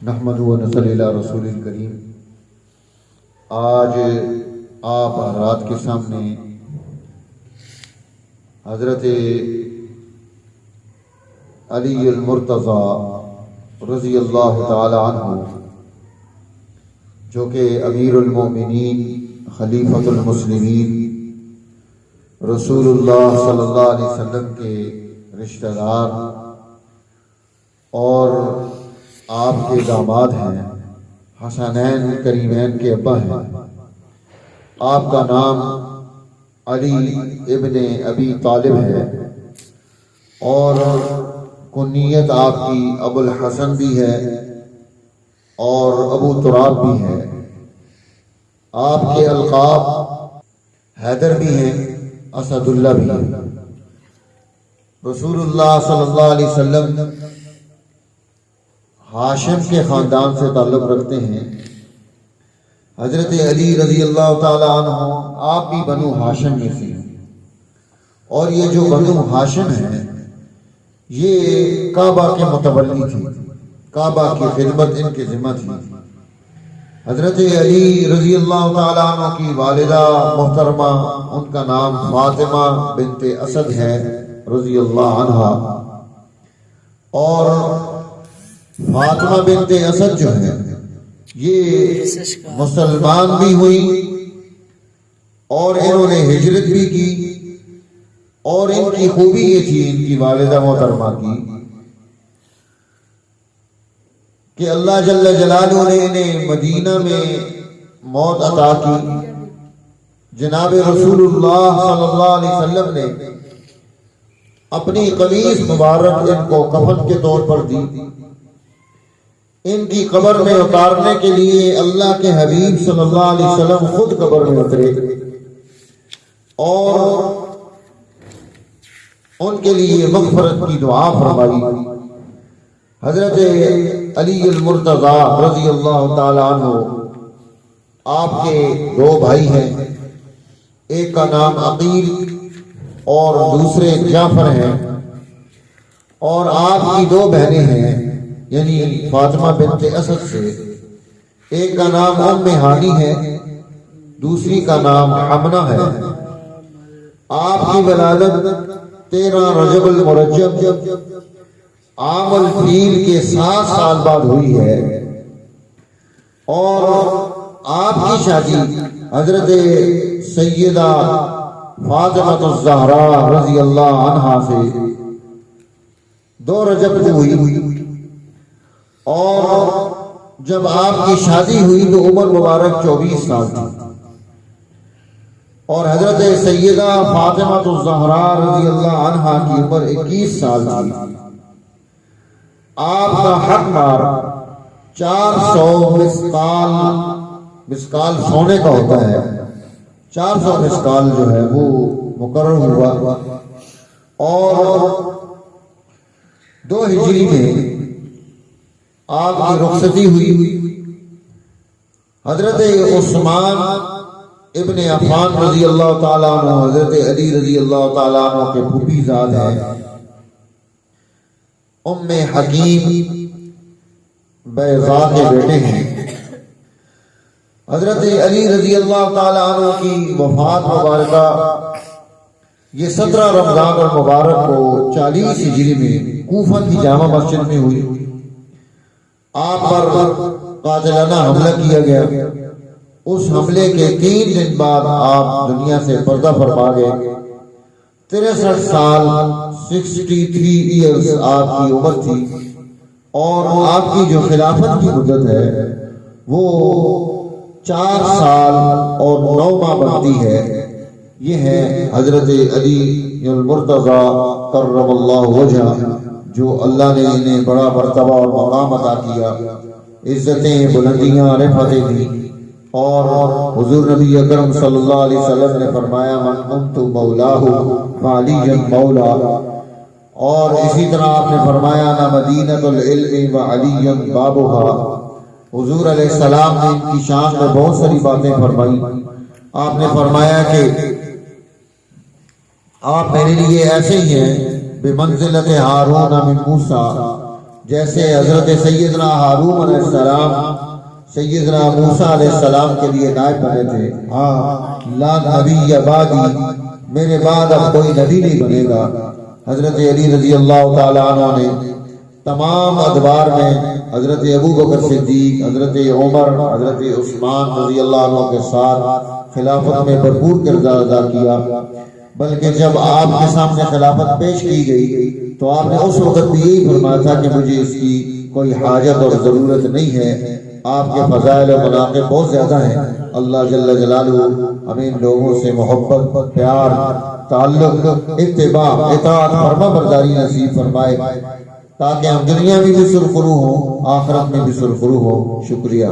نحمد و نصلی علی رسول الکریم۔ آج آپ حضرات کے سامنے حضرت علی المرتضی رضی اللہ تعالی عنہ، جو کہ امیر المومنین خلیفۃ المسلمین رسول اللہ صلی اللہ علیہ وسلم کے رشتہ دار اور آپ کے داماد ہیں، حسنین کریمین کے ابا ہیں۔ آپ کا نام علی ابن ابی طالب ہے اور کنیت آپ کی ابو الحسن بھی ہے اور ابو تراب بھی ہے۔ آپ کے القاب حیدر بھی ہیں، اسد اللہ بھی ہیں۔ رسول اللہ صلی اللہ علیہ وسلم ہاشم کے خاندان سے تعلق رکھتے ہیں۔ حضرت علی رضی اللہ تعالی عنہ آپ بھی بنو ہاشم میں سے ہیں، اور یہ جو بنو ہاشم ہیں یہ کعبہ کے متولی تھے، کعبہ کی خدمت ان کے ذمہ تھی۔ حضرت علی رضی اللہ تعالی عنہ کی والدہ محترمہ، ان کا نام فاطمہ بنت اسد ہے رضی اللہ عنہا، اور فاطمہ بنت اسد جو ہے یہ مسلمان بھی ہوئی اور انہوں نے ہجرت بھی کی، اور ان کی خوبی یہ تھی ان کی والدہ محترمہ کی کہ اللہ جل جلالہ نے انہیں مدینہ میں موت عطا کی۔ جناب رسول اللہ صلی اللہ علیہ وسلم نے اپنی قمیص مبارک ان کو کفن کے طور پر دی۔ ان کی قبر میں اتارنے کے لیے اللہ کے حبیب صلی اللہ علیہ وسلم خود قبر میں اترے اور ان کے لیے مغفرت کی دعا فرمائی۔ حضرت علی المرتضی رضی اللہ تعالی عنہ، آپ کے دو بھائی ہیں، ایک کا نام عقیل اور دوسرے جعفر ہیں، اور آپ کی دو بہنیں ہیں، یعنی فاطمہ بنت اسد سے ایک کا نام ام ہانی ہے، دوسری کا نام حمنہ ہے۔ آپ کی ولادت 13 رجب المرجب عام الفیل کے 7 سال بعد ہوئی ہے، اور آپ کی شادی حضرت سیدہ فاطمہ الزہرا رضی اللہ عنہا سے 2 رجب کو ہوئی، اور جب آپ کی شادی ہوئی تو عمر مبارک 24 سال تھی، اور حضرت سیدہ فاطمہ الزہرا رضی اللہ عنہا کی عمر 21 سال تھی۔ آپ کا حق مار 400 مسکال سونے کا ہوتا ہے، 400 مسکال جو ہے وہ مقرر ہوا، اور 2 ہجری میں آپ کی رخصتی ہوئی۔ حضرت عثمان ابن عفان رضی اللہ تعالیٰ عنہ حضرت علی رضی اللہ تعالیٰ عنہ کے پھوپھی زاد ہیں۔ ام حکیم بیضاء کے بیٹے ہیں۔ حضرت علی رضی اللہ تعالیٰ عنہ کی وفات مبارکہ یہ 17 رمضان المبارک کو 40 ہجری میں کوفہ کی جامع مسجد میں ہوئی۔ آپ پر قاتلانہ حملہ کیا گیا۔ اس حملے کے 3 دن بعد آپ دنیا سے پردہ فرما گئے۔ 63 سال 63 ایئرز آپ کی عمر تھی، اور آپ کی جو خلافت کی مدت ہے وہ 4 سال اور 9 ماہ بنتی ہے۔ یہ ہے حضرت علی المرتضی کرم اللہ وجہہ، جو اللہ نے انہیں بڑا مرتبہ اور مقام عطا کیا، عزتیں، بلندیاں، رفعتیں دی۔ اور حضور نبی اکرم صلی اللہ علیہ وسلم نے فرمایا من کنت مولاہ فعلی مولا، اور اسی طرح آپ نے فرمایا نا مدینۃ العلم وعلی بابھا۔ حضور علیہ السلام نے ان کی شان میں بہت ساری باتیں فرمائی۔ آپ نے فرمایا کہ آپ میرے لیے ایسے ہی ہیں بمنزلت ہارون من موسیٰ، جیسے حضرت سیدنا ہارون علیہ السلام سیدنا موسیٰ علیہ السلام کے لیے نائب بنے تھے، ہاں لا نبی بعدی، میرے بعد اب کوئی نبی نہیں بنے گا۔ حضرت علی رضی اللہ تعالیٰ عنہ نے تمام ادوار میں حضرت ابو بکر صدیق، حضرت عمر، حضرت عثمان رضی اللہ عنہ کے ساتھ خلافت میں بھرپور کردار ادا کیا، بلکہ جب آپ کے سامنے خلافت پیش کی گئی تو آپ نے اس وقت بھی یہی فرمایا تھا کہ مجھے اس کی کوئی حاجت اور ضرورت نہیں ہے۔ آپ کے فضائل و مناقب بہت زیادہ ہیں۔ اللہ جل جلالہ ہمیں ان لوگوں سے محبت، پیار، تعلق، اتباع، اطاعت، فرما برداری نصیب فرمائے تاکہ ہم دنیا میں بھی سرخرو ہوں، آخرت میں بھی سرخرو ہوں۔ شکریہ۔